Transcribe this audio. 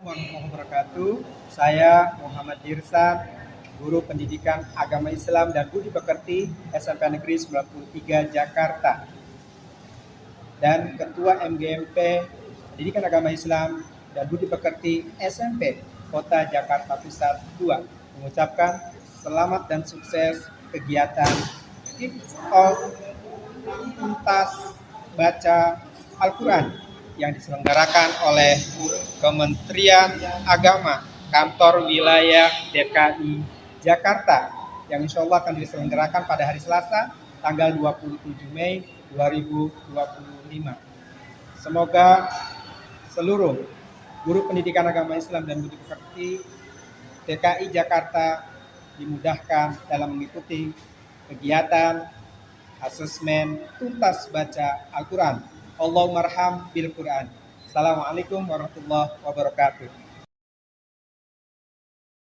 Warahmatullahi wabarakatuh. Saya Muhammad Dirsan, Guru Pendidikan Agama Islam dan Budi Pekerti SMP Negeri 93 Jakarta dan Ketua MGMP Pendidikan Agama Islam dan Budi Pekerti SMP Kota Jakarta Pusat 2 mengucapkan selamat dan sukses kegiatan Kick Off Tuntas Baca Al-Quran yang diselenggarakan oleh Kementerian Agama Kantor Wilayah DKI Jakarta yang insya Allah akan diselenggarakan pada hari Selasa tanggal 27 Mei 2025. Semoga seluruh guru pendidikan agama Islam dan budi pekerti DKI Jakarta dimudahkan dalam mengikuti kegiatan asesmen tuntas baca Al-Quran. Allahumma arham bil Quran. Assalamualaikum warahmatullahi wabarakatuh.